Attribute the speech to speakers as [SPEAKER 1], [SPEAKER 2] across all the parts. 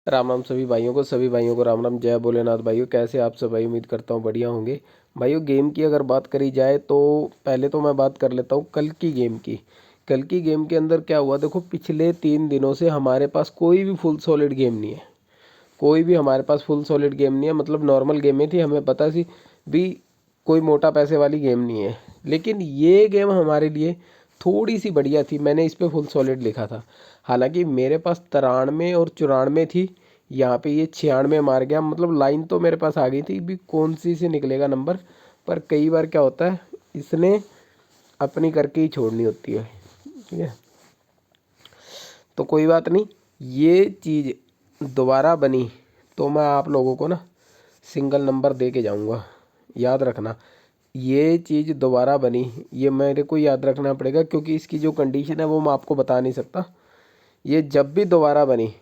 [SPEAKER 1] राम राम सभी भाइयों को राम राम। जय भोलेनाथ भाइयों, कैसे आप सब भाई? उम्मीद करता हूँ बढ़िया होंगे भाइयों। गेम की अगर बात करी जाए तो पहले तो मैं बात कर लेता हूँ कल की गेम की। कल की गेम के अंदर क्या हुआ, देखो पिछले 3 दिनों से हमारे पास कोई भी फुल सॉलिड गेम नहीं है। कोई भी हमारे पास फुल सॉलिड गेम नहीं है, मतलब नॉर्मल गेमें थी, हमें पता सी भी कोई मोटा पैसे वाली गेम नहीं है। लेकिन ये गेम हमारे लिए थोड़ी सी बढ़िया थी, मैंने इस पे फुल सॉलिड लिखा था। हालांकि मेरे पास 93 और 94 थी, यहाँ पे ये 96 मार गया। मतलब लाइन तो मेरे पास आ गई थी भी कौन सी से निकलेगा नंबर, पर कई बार क्या होता है इसने अपनी करके ही छोड़नी होती है। ठीक है, तो कोई बात नहीं, ये चीज़ दोबारा बनी तो मैं आप लोगों को ना सिंगल नंबर दे के जाऊंगा, याद रखना। ये चीज़ दोबारा बनी, ये मेरे को याद रखना पड़ेगा, क्योंकि इसकी जो कंडीशन है वो मैं आपको बता नहीं सकता। ये जब भी दोबारा बनी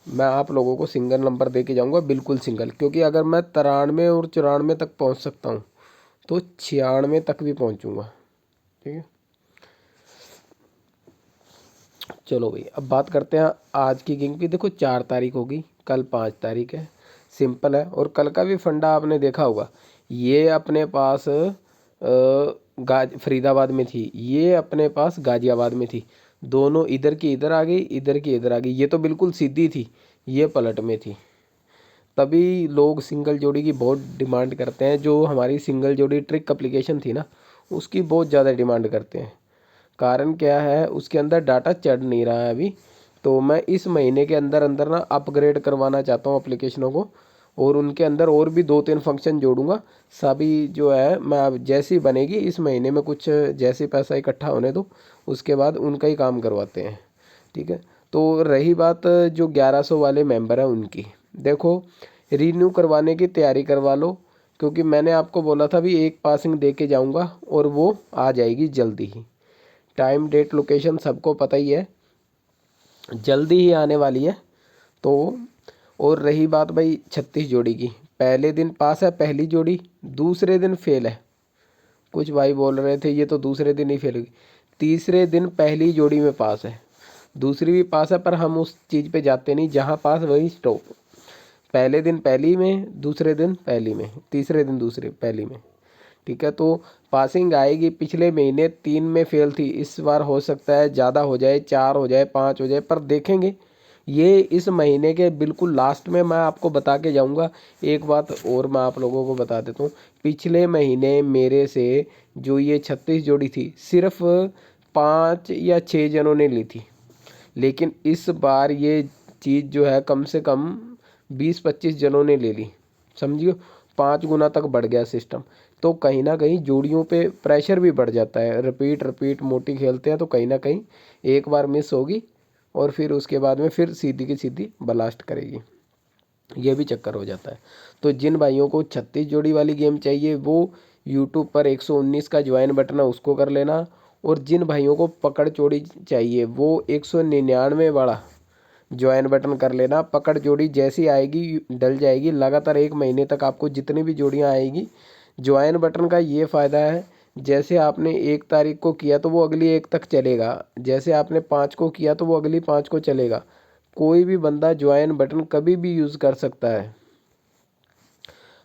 [SPEAKER 1] मैं आप लोगों को सिंगल नंबर दे के जाऊंगा, बिल्कुल सिंगल। क्योंकि अगर मैं 93 और 94 तक पहुंच सकता हूं तो 96 तक भी पहुंचूंगा। ठीक है, चलो भाई अब बात करते हैं आज की गेम की। देखो 4 तारीख होगी, कल 5 तारीख है। सिंपल है, और कल का भी फंडा आपने देखा होगा। ये अपने पास गाज फरीदाबाद में थी, ये अपने पास गाजियाबाद में थी। दोनों इधर की इधर आ गई, इधर की इधर आ गई। ये तो बिल्कुल सीधी थी, ये पलट में थी। तभी लोग सिंगल जोड़ी की बहुत डिमांड करते हैं। जो हमारी सिंगल जोड़ी ट्रिक एप्लीकेशन थी ना, उसकी बहुत ज़्यादा डिमांड करते हैं। कारण क्या है, उसके अंदर डाटा चढ़ नहीं रहा है अभी। तो मैं इस महीने के अंदर अंदर ना अपग्रेड करवाना चाहता हूँ एप्लीकेशनों को, और उनके अंदर और भी 2-3 फंक्शन जोड़ूंगा। सभी जो है मैं अब जैसी बनेगी इस महीने में, कुछ जैसे पैसा इकट्ठा होने दो, उसके बाद उनका ही काम करवाते हैं। ठीक है, तो रही बात जो 1100 वाले मेंबर हैं उनकी, देखो रीन्यू करवाने की तैयारी करवा लो। क्योंकि मैंने आपको बोला था भी एक पासिंग दे के जाऊंगा, और वो आ जाएगी जल्दी ही। टाइम डेट लोकेशन सबको पता ही है, जल्दी ही आने वाली है। तो और रही बात भाई 36 जोड़ी की, पहले दिन पास है पहली जोड़ी, दूसरे दिन फेल है। कुछ भाई बोल रहे थे ये तो दूसरे दिन ही फेल होगी, तीसरे दिन पहली जोड़ी में पास है, दूसरी भी पास है। पर हम उस चीज़ पे जाते नहीं, जहाँ पास वहीं स्टॉप। पहले दिन पहली में, दूसरे दिन पहली में, तीसरे दिन दूसरे पहली में। ठीक है, तो पासिंग आएगी। पिछले महीने 3 में फेल थी, इस बार हो सकता है ज़्यादा हो जाए, 4 हो जाए, 5 हो जाए, पर देखेंगे। ये इस महीने के बिल्कुल लास्ट में मैं आपको बता के जाऊंगा। एक बात और मैं आप लोगों को बता देता हूँ, पिछले महीने मेरे से जो ये 36 जोड़ी थी, सिर्फ 5 या 6 जनों ने ली थी। लेकिन इस बार ये चीज़ जो है कम से कम 20-25 जनों ने ले ली। समझियो, 5 गुना तक बढ़ गया सिस्टम। तो कहीं ना कहीं जोड़ियों पे प्रेशर भी बढ़ जाता है। रिपीट रिपीट मोटी खेलते हैं तो कहीं ना कहीं एक बार मिस होगी, और फिर उसके बाद में फिर सीधी की सीधी ब्लास्ट करेगी, ये भी चक्कर हो जाता है। तो जिन भाइयों को 36 जोड़ी वाली गेम चाहिए वो यूट्यूब पर 119 का ज्वाइन बटन है उसको कर लेना। और जिन भाइयों को पकड़ जोड़ी चाहिए वो 199 वाला ज्वाइन बटन कर लेना। पकड़ जोड़ी जैसी आएगी डल जाएगी, लगातार 1 महीने तक आपको जितनी भी जोड़ियां आएगी। ज्वाइन बटन का ये फ़ायदा है, जैसे आपने 1 तारीख को किया तो वो अगली 1 तक चलेगा, जैसे आपने 5 को किया तो वो अगली 5 को चलेगा। कोई भी बंदा ज्वाइन बटन कभी भी यूज़ कर सकता है।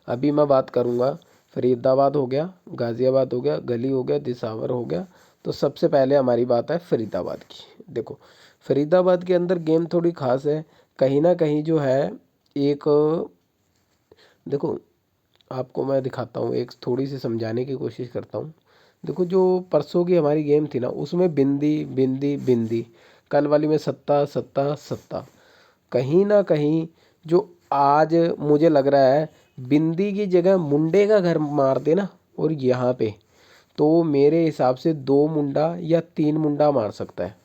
[SPEAKER 1] अभी मैं बात करूँगा, फरीदाबाद हो गया, गाज़ियाबाद हो गया, गली हो गया, दिसावर हो गया। तो सबसे पहले हमारी बात है फरीदाबाद की। देखो फरीदाबाद के अंदर गेम थोड़ी ख़ास है, कहीं ना कहीं जो है एक, देखो आपको मैं दिखाता हूँ, एक थोड़ी सी समझाने की कोशिश करता हूँ। देखो जो परसों की हमारी गेम थी ना, उसमें बिंदी बिंदी बिंदी, कल वाली में सत्ता सत्ता सत्ता। कहीं ना कहीं जो आज मुझे लग रहा है बिंदी की जगह मुंडे का घर मार देना, और यहाँ पे तो मेरे हिसाब से 2 मुंडा या 3 मुंडा मार सकता है।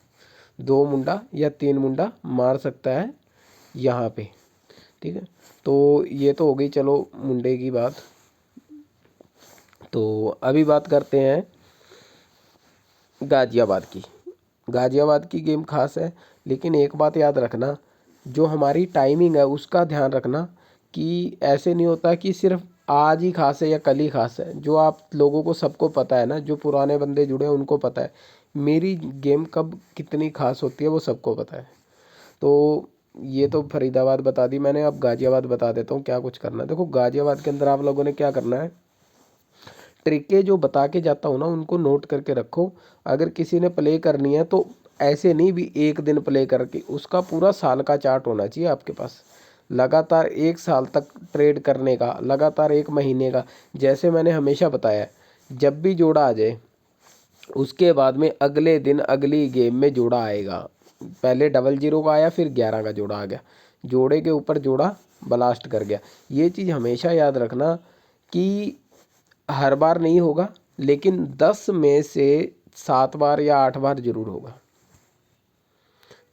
[SPEAKER 1] 2 मुंडा या 3 मुंडा मार सकता है यहाँ पे। ठीक है, तो ये तो हो गई चलो मुंडे की बात। तो अभी बात करते हैं गाज़ियाबाद की। गाज़ियाबाद की गेम खास है, लेकिन एक बात याद रखना, जो हमारी टाइमिंग है उसका ध्यान रखना। कि ऐसे नहीं होता कि सिर्फ आज ही खास है या कल ही खास है। जो आप लोगों को सबको पता है ना, जो पुराने बंदे जुड़े हैं उनको पता है मेरी गेम कब कितनी खास होती है, वो सबको पता है। तो ये तो फरीदाबाद बता दी मैंने, अब गाजियाबाद बता देता हूँ क्या कुछ करना है। देखो गाजियाबाद के अंदर आप लोगों ने क्या करना है, ट्रिकें जो बता के जाता हूँ ना उनको नोट करके रखो। अगर किसी ने प्ले करनी है तो ऐसे नहीं भी एक दिन प्ले करके, उसका पूरा साल का चार्ट होना चाहिए आपके पास, लगातार 1 साल तक ट्रेड करने का, लगातार 1 महीने का। जैसे मैंने हमेशा बताया, जब भी जोड़ा आ जाए उसके बाद में अगले दिन अगली गेम में जोड़ा आएगा। पहले 00 का आया, फिर 11 का जोड़ा आ गया, जोड़े के ऊपर जोड़ा ब्लास्ट कर गया। ये चीज़ हमेशा याद रखना कि हर बार नहीं होगा, लेकिन 10 में से 7 बार या 8 बार जरूर होगा।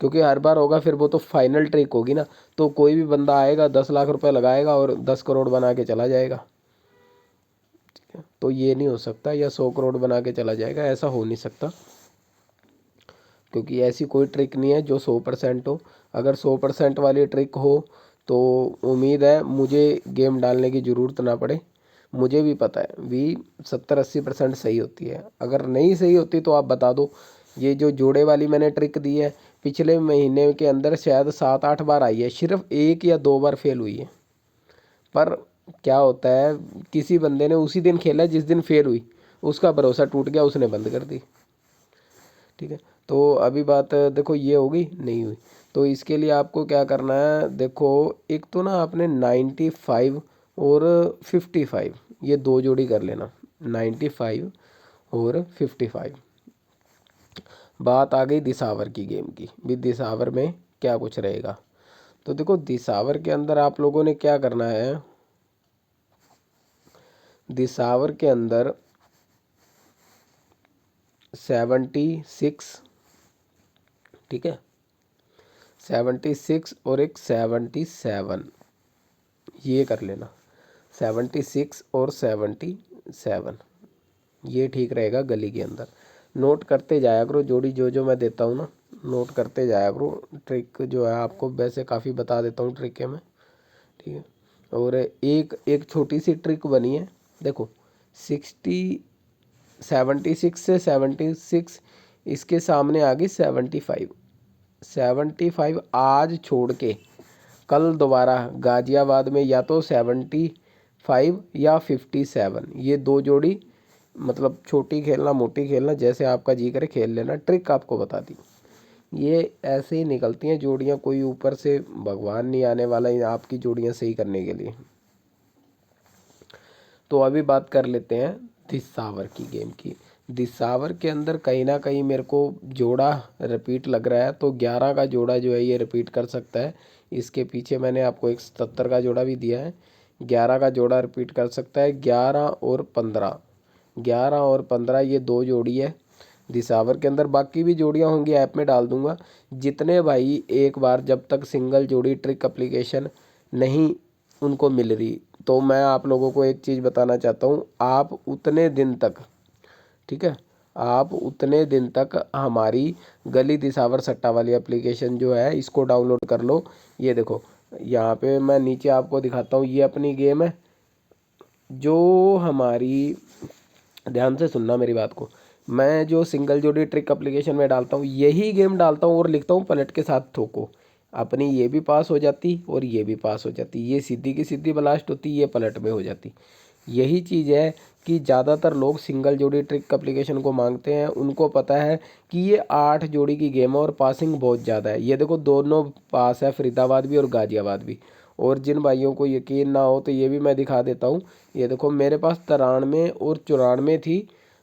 [SPEAKER 1] क्योंकि हर बार होगा फिर वो तो फाइनल ट्रिक होगी ना, तो कोई भी बंदा आएगा 10 लाख रुपए लगाएगा और 10 करोड़ बना के चला जाएगा। तो ये नहीं हो सकता, या 100 करोड़ बना के चला जाएगा, ऐसा हो नहीं सकता। क्योंकि ऐसी कोई ट्रिक नहीं है जो 100% हो। अगर 100% वाली ट्रिक हो तो उम्मीद है मुझे गेम डालने की ज़रूरत ना पड़े। मुझे भी पता है भी 70-80% सही होती है। अगर नहीं सही होती तो आप बता दो। ये जो जोड़े वाली मैंने ट्रिक दी है, पिछले महीने के अंदर शायद 7-8 बार आई है, सिर्फ 1 या 2 बार फेल हुई है। पर क्या होता है, किसी बंदे ने उसी दिन खेला जिस दिन फेल हुई, उसका भरोसा टूट गया, उसने बंद कर दी। ठीक है, तो अभी बात देखो ये होगी नहीं हुई, तो इसके लिए आपको क्या करना है, देखो एक तो ना आपने 95 और 55 ये 2 जोड़ी कर लेना, 95 और 55। बात आ गई दिसावर की गेम की भी, दिसावर में क्या कुछ रहेगा। तो देखो दिसावर के अंदर आप लोगों ने क्या करना है, दिसावर के अंदर 76, ठीक है, 76 और एक 77, ये कर लेना, 76 और 77, ये ठीक रहेगा गली के अंदर। नोट करते जाया करो जोड़ी जो जो मैं देता हूँ ना, नोट करते जाया करो। ट्रिक जो है आपको वैसे काफ़ी बता देता हूँ ट्रिक में, ठीक है। और एक एक छोटी सी ट्रिक बनी है, देखो 76 से 76, इसके सामने आ गई 75 आज छोड़ के कल दोबारा गाजियाबाद में या तो 75 या 57, ये 2 जोड़ी, मतलब छोटी खेलना मोटी खेलना जैसे आपका जी करे खेल लेना। ट्रिक आपको बता दी, ये ऐसे ही निकलती हैं जोड़ियाँ, कोई ऊपर से भगवान नहीं आने वाला है आपकी जोड़ियाँ सही करने के लिए। तो अभी बात कर लेते हैं दिसावर की गेम की। दिसावर के अंदर कहीं ना कहीं मेरे को जोड़ा रिपीट लग रहा है, तो 11 का जोड़ा जो है ये रिपीट कर सकता है। इसके पीछे मैंने आपको एक 77 का जोड़ा भी दिया है, 11 का जोड़ा रिपीट कर सकता है। 11 और 15, 11 और 15 ये 2 जोड़ी है दिसावर के अंदर। बाकी भी जोड़ियां होंगी ऐप में डाल दूंगा। जितने भाई एक बार जब तक सिंगल जोड़ी ट्रिक एप्लीकेशन नहीं उनको मिल रही, तो मैं आप लोगों को एक चीज़ बताना चाहता हूँ, आप उतने दिन तक, ठीक है, आप उतने दिन तक हमारी गली दिसावर सट्टा वाली एप्लीकेशन जो है इसको डाउनलोड कर लो। ये देखो यहाँ पे मैं नीचे आपको दिखाता हूँ, ये अपनी गेम है जो हमारी, ध्यान से सुनना मेरी बात को, मैं जो सिंगल जोड़ी ट्रिक एप्लीकेशन में डालता हूँ यही गेम डालता हूँ और लिखता हूँ पलट के साथ ठोको। अपनी ये भी पास हो जाती और ये भी पास हो जाती, ये सीधी की सीधी ब्लास्ट होती, ये पलट में हो जाती। यही चीज़ है कि ज़्यादातर लोग सिंगल जोड़ी ट्रिक एप्लीकेशन को मांगते हैं, उनको पता है कि ये 8 जोड़ी की गेम है और पासिंग बहुत ज़्यादा है। ये देखो दोनों पास है, फरीदाबाद भी और गाजियाबाद भी। और जिन भाइयों को यकीन ना हो तो ये भी मैं दिखा देता हूँ। ये देखो मेरे पास 93 और 94 थी,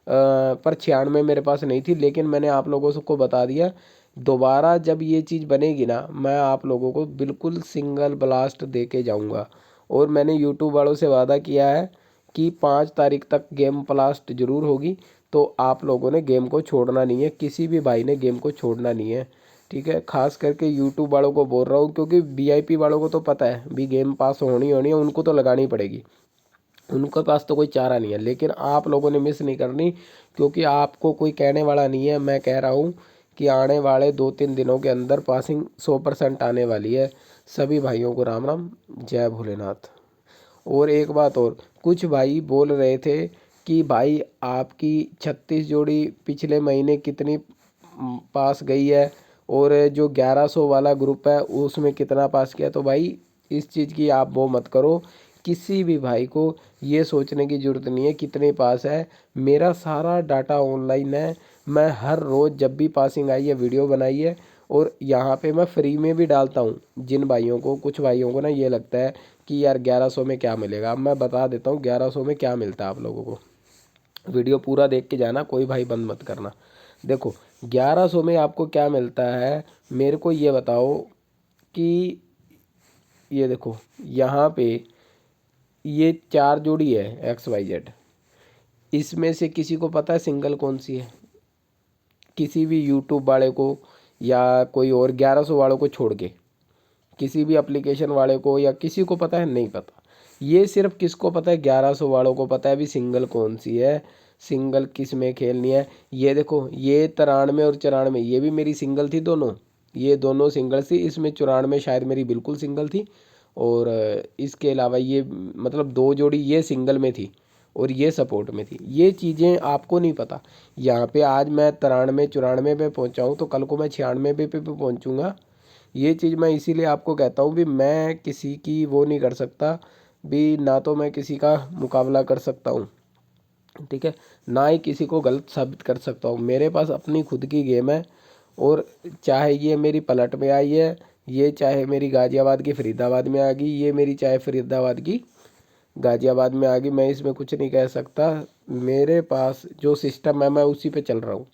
[SPEAKER 1] पर 96 मेरे पास नहीं थी, लेकिन मैंने आप लोगों को बता दिया। दोबारा जब ये चीज़ बनेगी ना, मैं आप लोगों को बिल्कुल सिंगल ब्लास्ट दे के जाऊँगा। और मैंने यूट्यूब वालों से वादा किया है कि 5 तारीख तक गेम ब्लास्ट ज़रूर होगी। तो आप लोगों ने गेम को छोड़ना नहीं है, किसी भी भाई ने गेम को छोड़ना नहीं है, ठीक है। खास करके यूट्यूब वालों को बोल रहा हूँ, क्योंकि वीआईपी वालों को तो पता है भी गेम पास होनी होनी है, उनको तो लगानी पड़ेगी, उनके पास तो कोई चारा नहीं है। लेकिन आप लोगों ने मिस नहीं करनी, क्योंकि आपको कोई कहने वाला नहीं है। मैं कह रहा हूँ कि आने वाले 2-3 दिनों के अंदर पासिंग 100% आने वाली है। सभी भाइयों को राम राम, जय भोलेनाथ। और एक बात और, कुछ भाई बोल रहे थे कि भाई आपकी 36 जोड़ी पिछले महीने कितनी पास गई है और जो 1100 वाला ग्रुप है उसमें कितना पास किया। तो भाई इस चीज़ की आप वो मत करो, किसी भी भाई को ये सोचने की ज़रूरत नहीं है कितने पास है। मेरा सारा डाटा ऑनलाइन है, मैं हर रोज़ जब भी पासिंग आई है वीडियो बनाई है, और यहाँ पे मैं फ्री में भी डालता हूँ। जिन भाइयों को, कुछ भाइयों को ना ये लगता है कि यार 1100 में क्या मिलेगा, अब मैं बता देता हूँ 1100 में क्या मिलता है आप लोगों को। वीडियो पूरा देख के जाना, कोई भाई बंद मत करना। देखो 1100 में आपको क्या मिलता है, मेरे को ये बताओ कि ये देखो यहाँ पे ये 4 जोड़ी है XYZ, इसमें से किसी को पता है सिंगल कौन सी है? किसी भी यूट्यूब वाले को या कोई और 1100 वालों को छोड़ के किसी भी एप्लीकेशन वाले को या किसी को पता है? नहीं पता। ये सिर्फ किसको पता है? 1100 वालों को पता है भी सिंगल कौन सी है, सिंगल किस में खेलनी है। ये देखो ये 93 और 94 ये भी मेरी सिंगल थी दोनों, ये दोनों सिंगल थी। इसमें 94 शायद मेरी बिल्कुल सिंगल थी, और इसके अलावा ये मतलब 2 जोड़ी ये सिंगल में थी और ये सपोर्ट में थी। ये चीज़ें आपको नहीं पता। यहाँ पे आज मैं 93 94 पे पहुँचा हूँ, तो कल को मैं 96 पे पहुँचूँगा। ये चीज़ मैं इसीलिए आपको कहता हूँ भी मैं किसी की वो नहीं कर सकता भी, ना तो मैं किसी का मुकाबला कर सकता हूँ, ठीक है, ना ही किसी को गलत साबित कर सकता हूँ। मेरे पास अपनी खुद की गेम है, और चाहे ये मेरी पलट में आई है, ये चाहे मेरी गाज़ियाबाद की फरीदाबाद में आ गई, ये मेरी चाहे फरीदाबाद की गाज़ियाबाद में आ गई, मैं इसमें कुछ नहीं कह सकता। मेरे पास जो सिस्टम है मैं उसी पे चल रहा हूँ।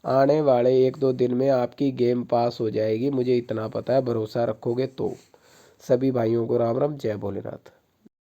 [SPEAKER 1] आने वाले 1-2 दिन में आपकी गेम पास हो जाएगी, मुझे इतना पता है, भरोसा रखोगे तो। सभी भाइयों को राम राम, जय भोलेनाथ।